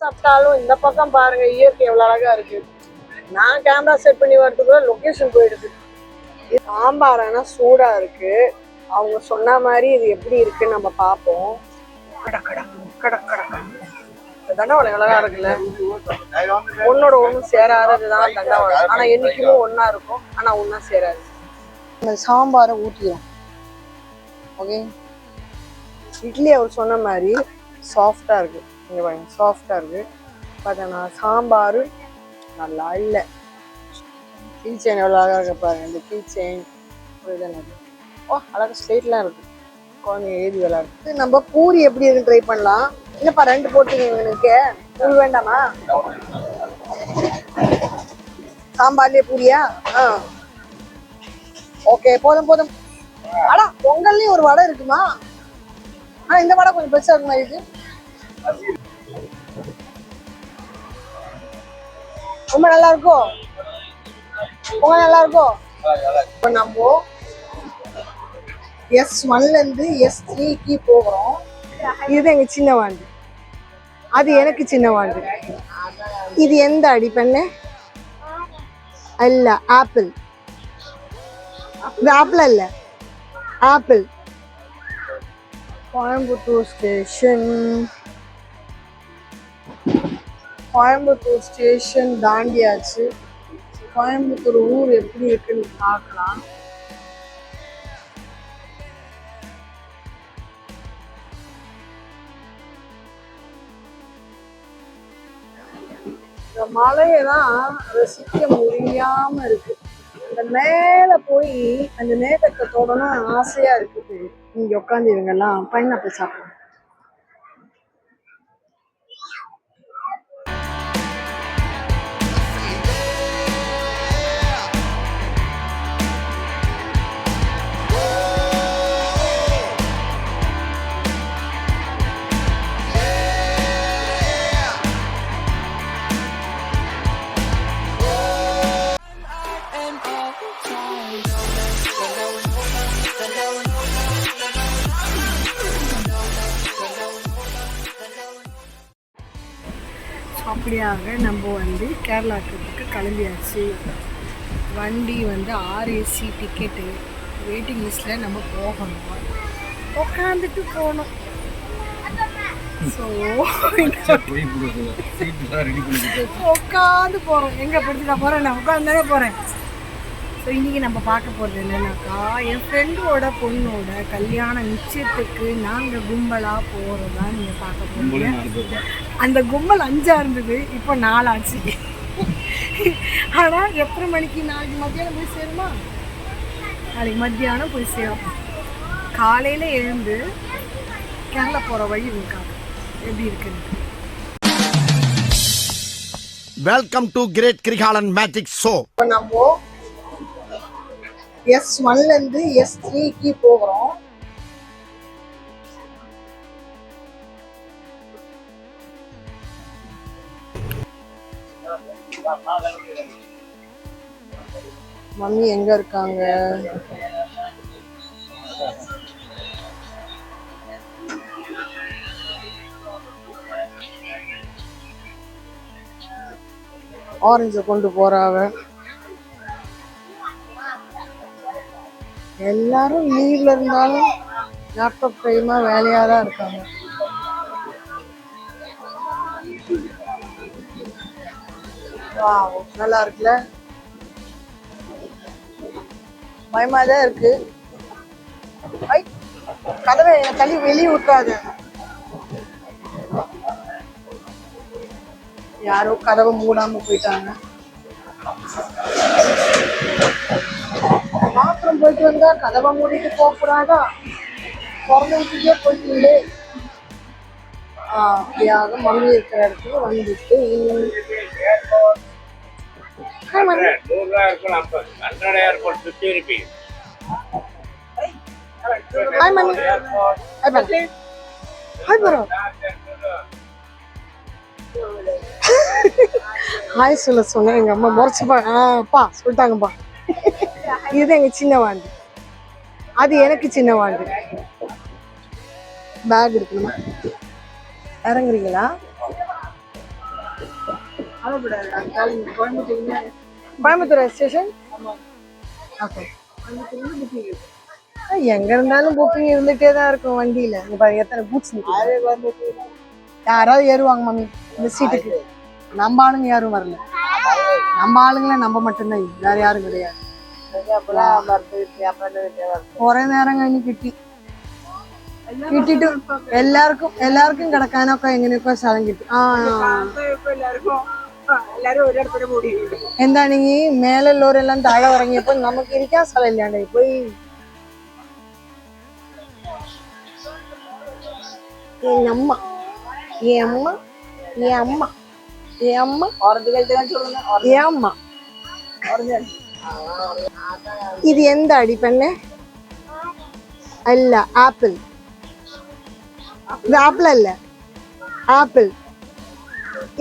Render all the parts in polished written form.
சாப்பிட்டாலும் இந்த பக்கம் பாருங்க இயற்கை எவ்வளவு அழகா இருக்கு. நான் கேமரா செட் பண்ணி வரதுக்குள்ள லொகேஷன் போயிடுது. சாம்பார் ஆனா சூடா இருக்கு. அவங்க சொன்ன மாதிரி இது எப்படி இருக்குன்னு நம்ம பார்ப்போம். தண்டவாளம் எவ்வளவா இருக்குல்ல, ஒன்னோட ஒன்றும் சேராததுதான் தண்டவாளம். ஆனா என்னைக்குமே ஒன்னா இருக்கும், ஆனா ஒன்னா சேராது. இந்த சாம்பாரை ஊற்றிடும். ஓகே, இட்லி அவர் சொன்ன மாதிரி சாஃப்டா இருக்கு. இங்க பாருங்க சாஃப்டா இருக்கு. பார்த்தா சாம்பார் நல்லா இல்லை. கீ செயின் எவ்வளோ அழகாக இருக்க பாருங்க. இந்த கீ செயின் ஓ அழகாக ஸ்ட்ரெயிட்லாம் இருக்கு. குழந்தைங்க ஏறி விளையாடுறது. நம்ம பூரி எப்படி இருக்குன்னு ட்ரை பண்ணலாம். என்னப்பா 2 போட்டுக்கீங்க எனக்கு? பூரி வேண்டாமா? சாம்பார்லயே பூரியா? ஓகே, போதும் போதும். ஆனா பொங்கல்லையும் ஒரு வடை இருக்குமா? ஆனா இந்த வடை கொஞ்சம் பெருசா இருக்குமா? இது ரொம்ப நல்லா இருக்கும். பொங்கல் நல்லா இருக்கும். இப்போ நம்ம S1ல இருந்து S3க்கு போகிறோம். இது எங்க சின்ன வாண்டு, அது எனக்கு சின்ன வாண்டு. இது எந்த அடி பெண்ணு? இல்ல ஆப்பிள். இது ஆப்பிள் இல்ல, apple. Coimbatore station, Coimbatore station தாண்டியாச்சு. கோயம்புத்தூர் ஊர் எப்படி இருக்குன்னு பார்க்கலாம். இந்த மலையெல்லாம் ரசிக்க முடியாம இருக்கு. அந்த மேல போய் அந்த மேகத்தை தொடணும் ஆசையா இருக்குது. இங்க உட்காந்து இவங்கெல்லாம் பைனாப்பிள் சாப்பிடுறாங்க. அப்படியாக நம்ம வந்து கேரளா ட்ரிப்புக்கு கிளம்பியாச்சு. வண்டி வந்து RAC டிக்கெட்டு வெயிட்டிங் லிஸ்ட்டில் நம்ம போகணும், உட்காந்துட்டு போகணும். ஸோ உட்காந்து போகிறோம். எங்கே படுத்துட்டா போகிறேன், நான் உட்காந்து தானே போகிறேன். ஸோ இன்றைக்கி நம்ம பார்க்க போகிறது என்னென்னாக்கா, என் ஃப்ரெண்டோட பொண்ணோட கல்யாண நிச்சயத்துக்கு நாங்கள் கும்பலாக போகிறதா நீங்கள் பார்க்க போகிறீங்க. அந்த கும்பல் 5 இருந்தது, இப்போ 4 ஆச்சு. ஆனால் எத்தனை மணிக்கு? நாளைக்கு மத்தியானம் போய் சேருமா? நாளைக்கு மத்தியானம் போய் சேரும். காலையில் எழுந்து கேரளா போகிற வழி இருக்காது எப்படி இருக்குன்னு. Welcome to great Kirikalan magic show. இப்போ நம்ம S1ல இருந்து S3க்கு போகிறோம். மம்மி எங்க இருக்காங்க? ஆரஞ்சு கொண்டு போறாவ. எல்லாரும் லீவ்ல இருந்தாலும் லேப்டாப் கைமா வேலையா தான் இருக்காங்க. நல்லா இருக்குல்ல, பயமா தான் இருக்கு. கதவை தள்ளி வெளியே விட்டாது. யாரோ கதவை மூடாம போயிட்டாங்க. பாத்ரூம் போயிட்டு வந்தா கதவை மூடிட்டு போகக்கூடாதா? பிறந்ததுக்கே போயிட்டு அப்படியாக மம்மி இருக்கிற இடத்துக்கு வந்துட்டு ஹாய் சொல்ல சொன்னேன். எங்க அம்மா முறைச்சுப்பா சொல்லிட்டாங்கப்பா. இதுதான் எங்க சின்ன வாண்டு, அது எனக்கு சின்ன வாண்டு. பேக் எடுக்கணுமா? இறங்குறீங்களா? Coimbatore station okay. எங்க இருந்தாலும் புக்கிங் இருந்துட்டே தான் இருக்கும் வண்டியில. இங்க பாருங்க எத்தனை பூட்ஸ் நிக்குது. யாராவது ஏறுவாங்க மம்மி இந்த சீட்டுக்கு. நம்ம ஆளுங்க யாரும் வரல. நம்ம ஆளுங்களை நம்ம மட்டும்தான், வேற யாரும் கிடையாது. குறை நேரம் കഴിഞ്ഞ് കിട്ടിട്ട് എല്ലാവർക്കും കിടക്കാനൊക്കെ എങ്ങനെയൊക്കെ സ്ഥലം കിട്ടും. എന്താണെങ്കിൽ മേലുള്ളവരെല്ലാം താഴെ ഇറങ്ങിയപ്പോ നമുക്ക് ഇരിക്കാൻ സ്ഥലം ഇല്ലാണ്ടായി പോയി. ഇത് എന്താടി പെണ്ണെ? അല്ല ആപ്പിൾ. ഇത് ആപ്പിൾ അല്ല, ആപ്പിൾ.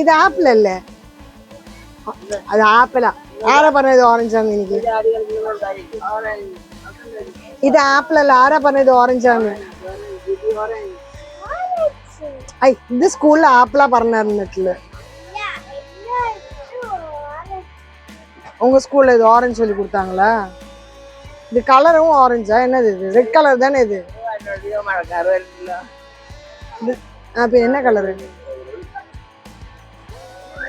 ഇത് ആപ്പിൾ അല്ലേ? അത് ആപ്പിളാ. ആരാ പറഞ്ഞത് ഓറഞ്ചാന്ന്? എനിക്ക് ഇത് ആപ്പിൾ അല്ല. ആരാ പറഞ്ഞത് ഓറഞ്ചാന്ന്? ஐ இந்த ஸ்கூல்ல ஆப்பிளா പറഞ്ഞിട്ടുള്ളത്. உங்க ஸ்கூல்ல இது ஆரஞ்சு சொல்லி கொடுத்தாங்களா? இது கலரும் ஆரஞ்சா? என்னது இது? ரெட் கலர் தானே இது? அப்ப என்ன கலரு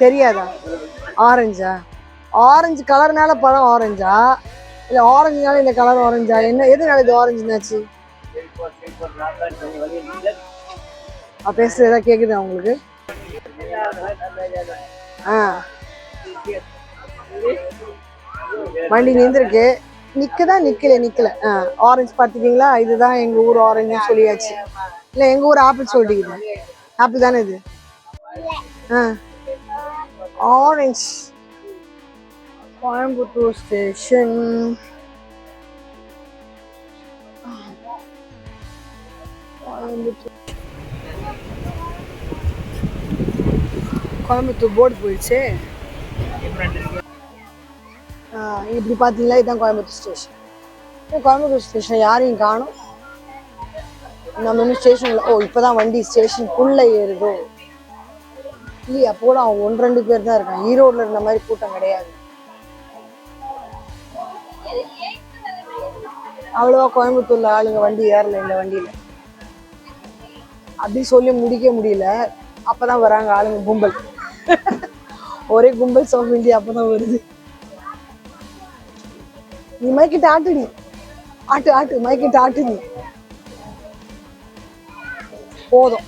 தெரியாதா? ஆரஞ்சா? ஆரஞ்சு கலர்னால பழம் ஆரஞ்சா இல்ல ஆரஞ்சுனால இந்த கலர் ஆரஞ்சா? என்ன எதுனால இது ஆரஞ்சுனாச்சு? பேசுறது ஏதாவது கேக்குதா உங்களுக்கு? வண்டி நின்றுருக்கு. நிக்கல ஆரஞ்சு பாத்துட்டீங்களா? இதுதான் எங்க ஊர் ஆரஞ்சு சொல்லியாச்சு. இல்ல எங்க ஊர் ஆப்பிள் சொல்லிட்டீங்க. ஆப்பிள் தானே இது? Orange. Coimbatore station. Coimbatore board போயிடுச்சு. இப்படி பார்த்தீங்களா? இதுதான் கோயம்புத்தூர் ஸ்டேஷன். கோயம்புத்தூர் ஸ்டேஷன் யாரையும் காணும். நம்ம இன்னும் ஸ்டேஷன்ல இப்போதான் வண்டி ஸ்டேஷனுக்குள்ள ஏறுதோ இல்லையா? போல அவன் 1-2 பேர் தான் இருக்கான். ஈரோடுல இருந்த மாதிரி கூட்டம் கிடையாது. அவ்வளவா கோயம்புத்தூர்ல ஆளுங்க வண்டி ஏறல இந்த வண்டியில. அப்படி சொல்லி முடிக்க முடியல. அப்பதான் வராங்க ஆளுங்க கும்பல். ஒரே கும்பல் சவுண்ட் இந்தியா அப்பதான் வருது. நீ மைக்கிட்ட ஆட்டுடி, ஆட்டு மைக்கிட்ட ஆட்டுடி. போதும்,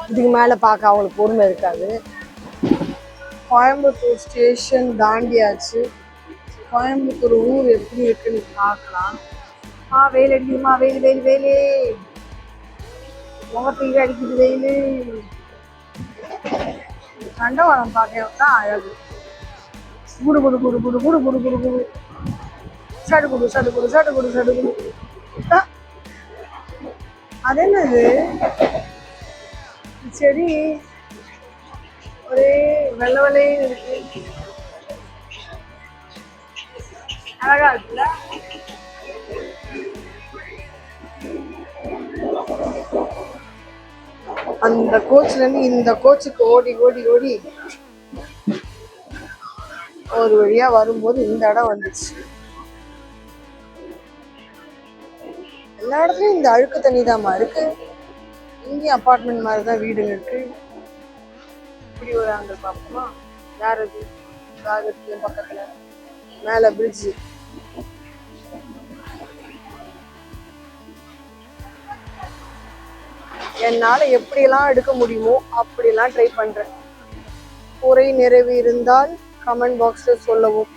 இதுக்கு மேல பார்க்க அவங்களுக்கு பொறுமை இருக்காது. கோயம்புத்தூர் ஸ்டேஷன் தாண்டியாச்சு. கோயம்புத்தூர் ஊர் எப்படி இருக்குன்னு பார்க்கலாம். வெயில் அடிக்குதுமா, வெயில் முகத்துக்கு அடிக்குது வெயில். தண்டவாளம் பார்க்க தான் அழகு. குடு குடு குடு குடு குடு குடு குடு குடு சடுகுடு சடுகுடு சடுகுடு சடுகுடு. அது என்னது செடி? ஒரே வெள்ளை வெள்ளையும் இருக்கு. அழகா இருக்குல்ல? அந்த கோச்ல இருந்து இந்த கோச்சுக்கு ஓடி ஓடி ஓடி ஒரு வழியா வரும்போது இந்த இடம் வந்துச்சு. எல்லா இடத்துலயும் இந்த அழுக்கு தண்ணி தான்மா இருக்கு. இங்கேயும் அப்பார்ட்மெண்ட் மாதிரிதான் வீடுங்க இருக்கு. இப்படி ஒரு ஆங்கிள் பார்ப்போமா? யார் அது? ராகத்துக்கு பக்கத்துல மேல பிரிட்ஜ். என்னால எப்படியெல்லாம் எடுக்க முடியுமோ அப்படியெல்லாம் ட்ரை பண்றேன். குறை நிறைவு இருந்தால் கமெண்ட் பாக்ஸ்ல சொல்லவும்.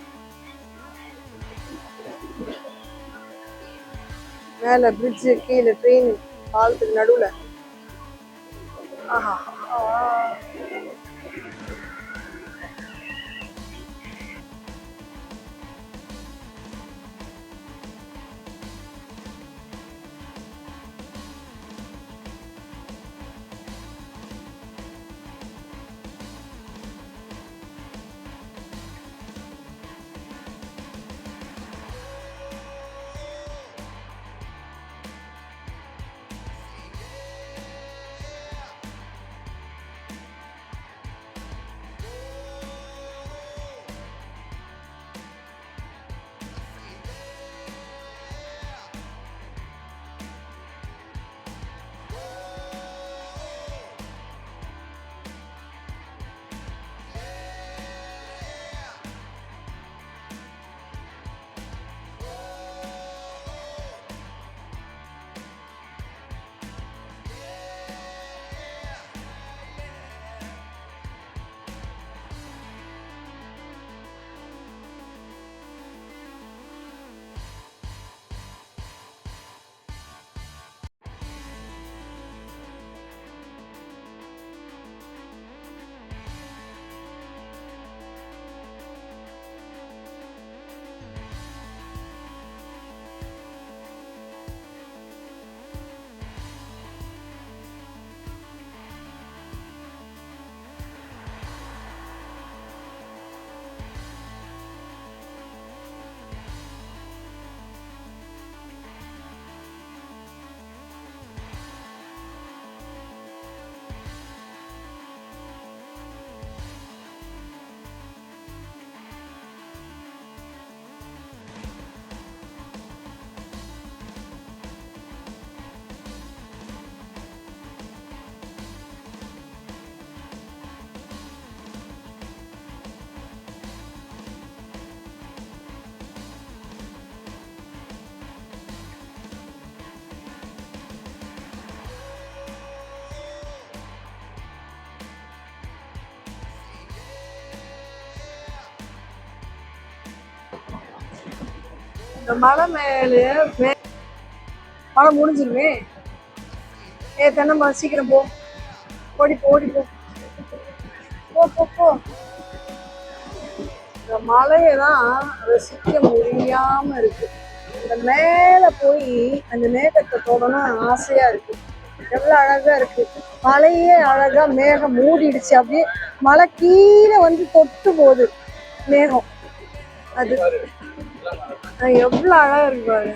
மேல பிரிட்ஜ், கீழே ட்ரெயின், பாலத்துக்கு நடுவுல. ஆஹா, இந்த மலை மழை முடிஞ்சிருமே. தென்னை மரம் சீக்கிரம் போ, ஓடிப்போ ஓடிப்போ, போ போ போ. இந்த மலையெல்லாம் ரசிக்க முடியாம இருக்கு. இந்த மேல போய் அந்த மேகத்தை தொடணும் ஆசையா இருக்கு. எவ்வளவு அழகா இருக்கு. மலையே அழகா மேகம் மூடிடுச்சு. அப்படியே மலை கீழே வந்து தொட்டு போகுது மேகம். அது எவ்வளவு அழகா இருக்கு பாரு.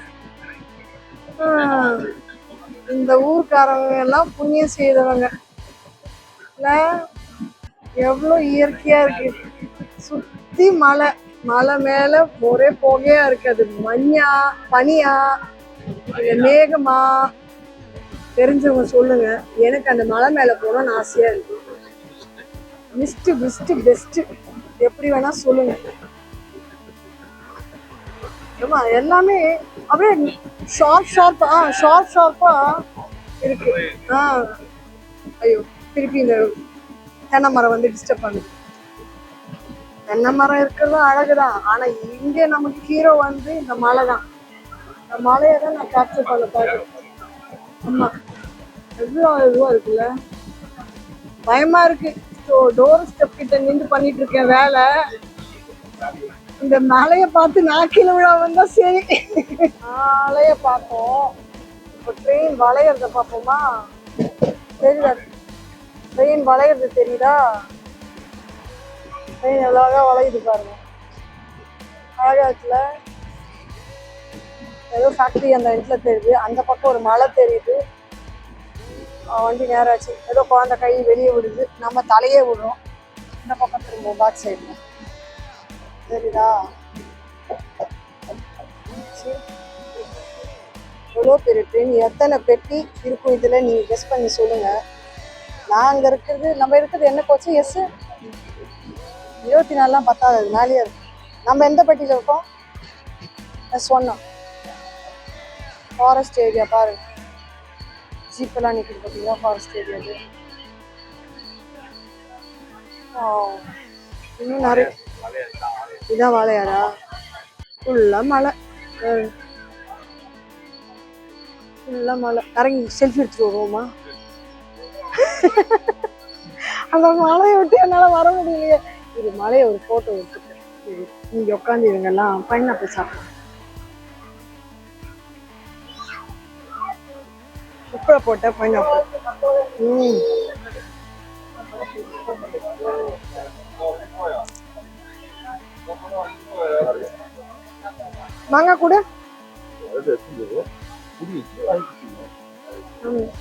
இந்த ஊர்க்காரங்க எல்லாம் புண்ணியம் செய்தவங்க இல்ல. எவ்வளவு இயற்கையா இருக்கு. சுத்தி மலை, மலை மேல ஒரே புகையா இருக்கு. அது மஞ்சா பனியா இல்ல மேகமா தெரிஞ்சவங்க சொல்லுங்க. எனக்கு அந்த மலை மேல போகணும்னு ஆசையா இருக்கு. மிஸ்ட் பெஸ்ட் பெஸ்ட் எப்படி வேணா சொல்லுங்க. எல்லாமே அப்படியே ஷார்ப்பா இருக்கு. ஐயோ திருப்பி இந்த தென்னை மரம் வந்து டிஸ்டர்ப் பண்ணுது. தென்னை மரம் இருக்கிறதும் அழகுதான். ஆனா இங்க நமக்கு ஹீரோ வந்து இந்த மலை தான். இந்த மலையை தான் நான் கேப்சர் பண்ண பாக்குறேன். ஆமா எவ்வளவு இதுவா இருக்குல்ல. பயமா இருக்கு. டோர் ஸ்டெப் கிட்ட நின்று பண்ணிட்டு இருக்கேன் வேலை. இந்த மலையை பார்த்து நாக்கில விழா வந்தா சரி. மலைய பார்ப்போம். இப்போ ட்ரெயின் வளையறத பார்ப்போமா? தெரியுதா? ட்ரெயின் வளையறது தெரியுதா? ட்ரெயின் எவ்வளோ வளையுது பாருங்க. அழகா இருக்குல்ல. ஏதோ ஃபேக்டரி அந்த இடத்துல தெரியுது. அந்த பக்கம் ஒரு மலை தெரியுது. வண்டி நேராச்சு. ஏதோ குழந்தை கை வெளியே விடுது. நம்ம தலையே விடுறோம். இந்த பக்கம் திரும்ப பேக் சைடுல தெரியுதா? எவ்வளோ பெரிய ட்ரெயின். எத்தனை பெட்டி இருக்கும் இதுல நீங்க கெஸ் பண்ணி சொல்லுங்க. நான் அங்க இருக்கிறது, நம்ம இருக்கிறது என்ன கோச்சு? எஸ் 24 பத்தாவது மேலேயே இருக்கு. நம்ம எந்த பெட்டியில இருக்கோம்? S1. ஃபாரஸ்ட் ஏரியா பாருங்க. ஜீப்பெல்லாம் நிற்குது பார்த்தீங்களா? Forest area. இன்னும் நிறைய. இதான் வாழையாரா? ஃபுல்லா மலை. ஃபுல்லா மலை. இறங்கி செல்ஃபி எடுத்துட்டு வருவோமா? அந்த மலையை விட்டு என்னால வர முடியலையே. இது மலையை ஒரு போட்டோ எடுத்துட்டு இங்க உட்காந்து இவங்கெல்லாம் பைனாப்பிள் சாப்பிடுவோம். உப்புல போட்ட பைனாப்பிள். மாங்காய் கூட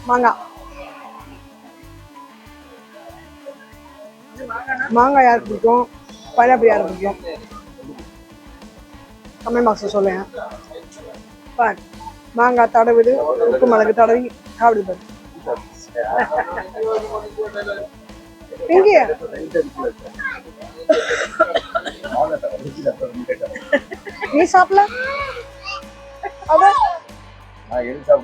மாங்காய். மாங்காய் யாருக்கு பிடிக்கும்? பைனாப்பிள் யாருக்கு பிடிக்கும்? கமெண்ட் பாக்ஸில் சொல்லுங்க. பாரு மாங்காய் தடவுது. உப்பு மிளகு தடவி சாப்பிடுது பாரு. இங்கே நீ சாப்பிடல? ₹60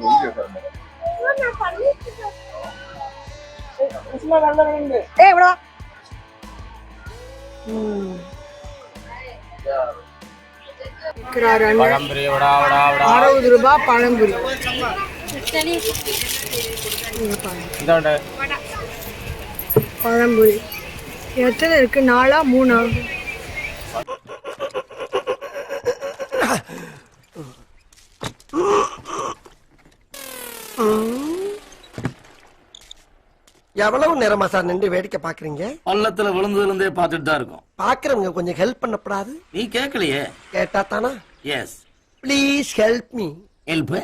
பழம்புரி. பழம்புரி எத்தனை இருக்கு? 4ஆ 3ஆ? எவ்வளவு நேரமா சார் நின்று வேடிக்கை பாக்குறீங்க? பள்ளத்துல விழுந்ததுல இருந்தே பார்த்துட்டு தான் இருக்கும். பாக்குறவங்க கொஞ்சம் ஹெல்ப் பண்ணப்படாது? நீ கேட்கலையே. கேட்டா தானா? Yes please help me. Help.